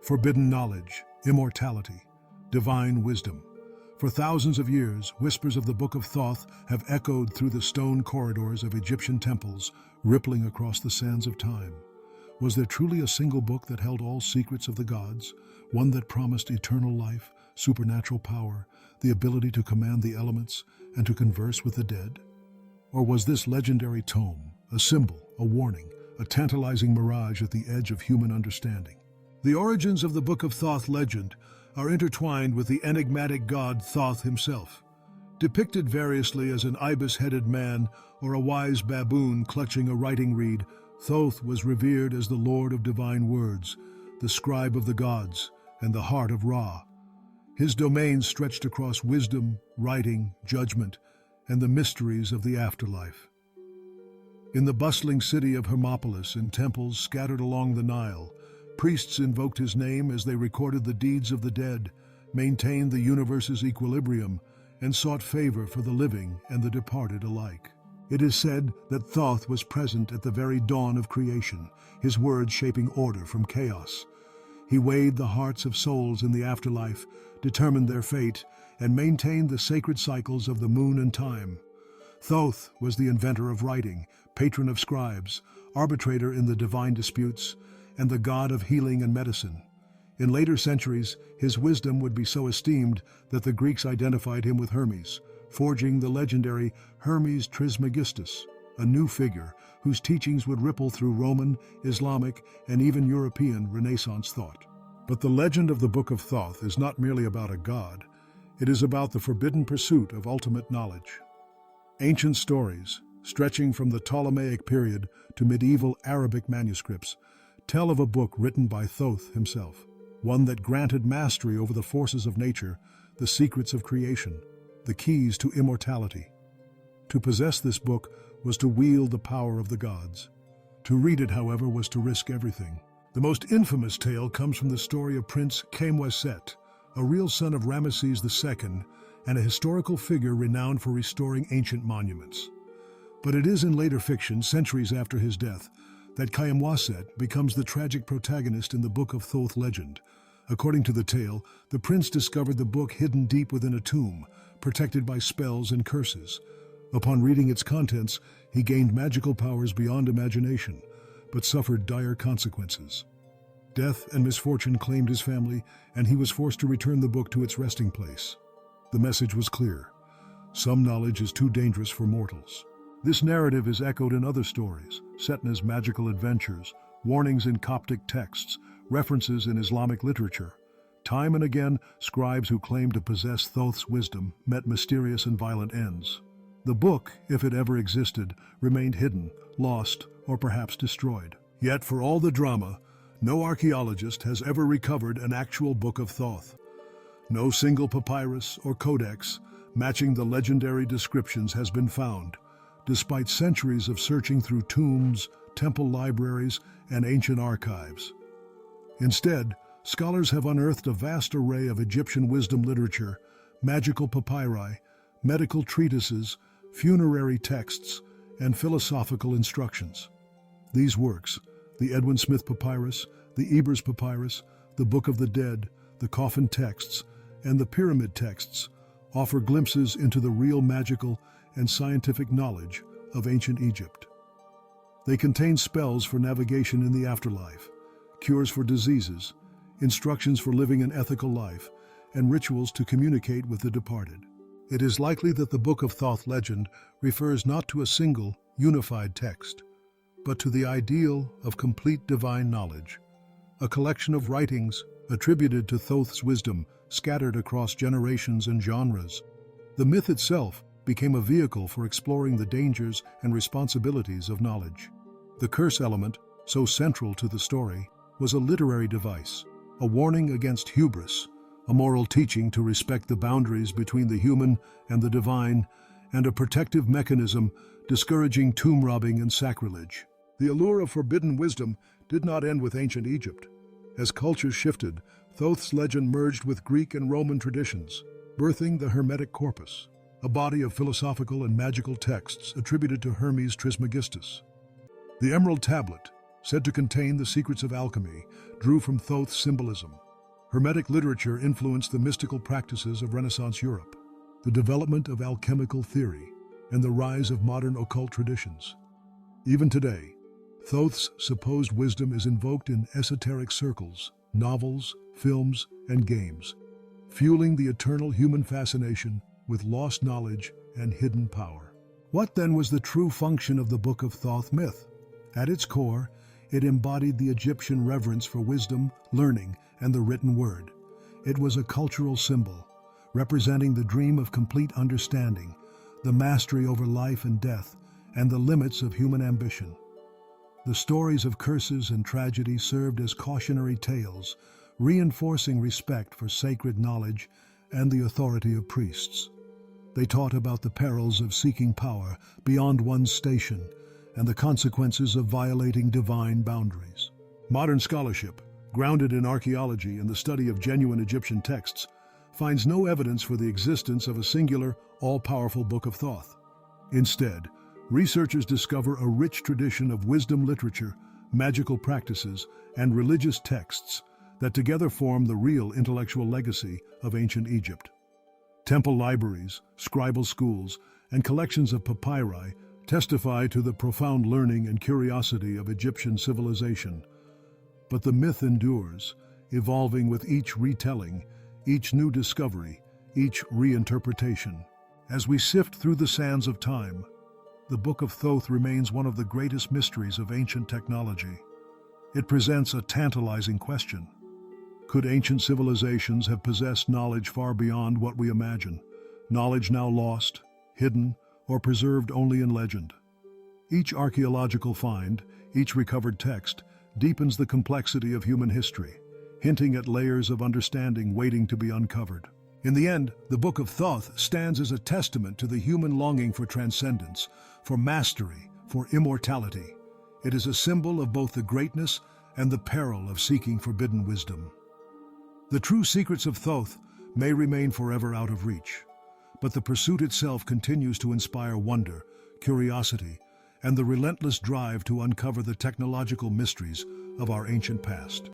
forbidden knowledge, immortality, divine wisdom. For thousands of years, whispers of the Book of Thoth have echoed through the stone corridors of Egyptian temples, rippling across the sands of time. Was there truly a single book that held all secrets of the gods, one that promised eternal life, supernatural power, the ability to command the elements, and to converse with the dead? Or was this legendary tome a symbol, a warning, a tantalizing mirage at the edge of human understanding? The origins of the Book of Thoth legend are intertwined with the enigmatic god Thoth himself. Depicted variously as an ibis-headed man or a wise baboon clutching a writing reed, Thoth was revered as the Lord of divine words, the scribe of the gods, and the heart of Ra. His domain stretched across wisdom, writing, judgment, and the mysteries of the afterlife. In the bustling city of Hermopolis, in temples scattered along the Nile, priests invoked his name as they recorded the deeds of the dead, maintained the universe's equilibrium, and sought favor for the living and the departed alike. It is said that Thoth was present at the very dawn of creation, his words shaping order from chaos. He weighed the hearts of souls in the afterlife, determined their fate, and maintained the sacred cycles of the moon and time. Thoth was the inventor of writing, patron of scribes, arbitrator in the divine disputes, and the god of healing and medicine. In later centuries, his wisdom would be so esteemed that the Greeks identified him with Hermes, forging the legendary Hermes Trismegistus, a new figure whose teachings would ripple through Roman, Islamic, and even European Renaissance thought. But the legend of the Book of Thoth is not merely about a god, it is about the forbidden pursuit of ultimate knowledge. Ancient stories, stretching from the Ptolemaic period to medieval Arabic manuscripts, tell of a book written by Thoth himself, one that granted mastery over the forces of nature, the secrets of creation, the keys to immortality. To possess this book was to wield the power of the gods. To read it, however, was to risk everything. The most infamous tale comes from the story of Prince Khaemwaset, a real son of Ramesses II and a historical figure renowned for restoring ancient monuments. But it is in later fiction, centuries after his death, that Khaemwaset becomes the tragic protagonist in the Book of Thoth legend. According to the tale, the prince discovered the book hidden deep within a tomb, protected by spells and curses. Upon reading its contents, he gained magical powers beyond imagination, but suffered dire consequences. Death and misfortune claimed his family, and he was forced to return the book to its resting place. The message was clear: some knowledge is too dangerous for mortals. This narrative is echoed in other stories, Setna's magical adventures, warnings in Coptic texts, references in Islamic literature. Time and again, scribes who claimed to possess Thoth's wisdom met mysterious and violent ends. The book, if it ever existed, remained hidden, lost, or perhaps destroyed. Yet for all the drama, no archaeologist has ever recovered an actual Book of Thoth. No single papyrus or codex matching the legendary descriptions has been found, despite centuries of searching through tombs, temple libraries, and ancient archives. Instead, scholars have unearthed a vast array of Egyptian wisdom literature, magical papyri, medical treatises, funerary texts, and philosophical instructions. These works, the Edwin Smith Papyrus, the Ebers Papyrus, the Book of the Dead, the Coffin Texts, and the Pyramid Texts, offer glimpses into the real magical and scientific knowledge of ancient Egypt. They contain spells for navigation in the afterlife, cures for diseases, instructions for living an ethical life, and rituals to communicate with the departed. It is likely that the Book of Thoth legend refers not to a single, unified text, but to the ideal of complete divine knowledge, a collection of writings attributed to Thoth's wisdom scattered across generations and genres. The myth itself became a vehicle for exploring the dangers and responsibilities of knowledge. The curse element, so central to the story, was a literary device, a warning against hubris, a moral teaching to respect the boundaries between the human and the divine, and a protective mechanism discouraging tomb robbing and sacrilege. The allure of forbidden wisdom did not end with ancient Egypt. As cultures shifted, Thoth's legend merged with Greek and Roman traditions, birthing the Hermetic corpus, a body of philosophical and magical texts attributed to Hermes Trismegistus. The Emerald Tablet, said to contain the secrets of alchemy, drew from Thoth's symbolism. Hermetic literature influenced the mystical practices of Renaissance Europe, the development of alchemical theory, and the rise of modern occult traditions. Even today, Thoth's supposed wisdom is invoked in esoteric circles, novels, films, and games, fueling the eternal human fascination with lost knowledge and hidden power. What then was the true function of the Book of Thoth myth? At its core, it embodied the Egyptian reverence for wisdom, learning, and the written word. It was a cultural symbol, representing the dream of complete understanding, the mastery over life and death, and the limits of human ambition. The stories of curses and tragedy served as cautionary tales, reinforcing respect for sacred knowledge and the authority of priests. They taught about the perils of seeking power beyond one's station and the consequences of violating divine boundaries. Modern scholarship, grounded in archaeology and the study of genuine Egyptian texts, finds no evidence for the existence of a singular, all-powerful Book of Thoth. Instead, researchers discover a rich tradition of wisdom literature, magical practices, and religious texts that together form the real intellectual legacy of ancient Egypt. Temple libraries, scribal schools, and collections of papyri testify to the profound learning and curiosity of Egyptian civilization. But the myth endures, evolving with each retelling, each new discovery, each reinterpretation. As we sift through the sands of time, the Book of Thoth remains one of the greatest mysteries of ancient technology. It presents a tantalizing question. Could ancient civilizations have possessed knowledge far beyond what we imagine? Knowledge now lost, hidden, or preserved only in legend? Each archaeological find, each recovered text, deepens the complexity of human history, hinting at layers of understanding waiting to be uncovered. In the end, the Book of Thoth stands as a testament to the human longing for transcendence, for mastery, for immortality. It is a symbol of both the greatness and the peril of seeking forbidden wisdom. The true secrets of Thoth may remain forever out of reach, but the pursuit itself continues to inspire wonder, curiosity, and the relentless drive to uncover the technological mysteries of our ancient past.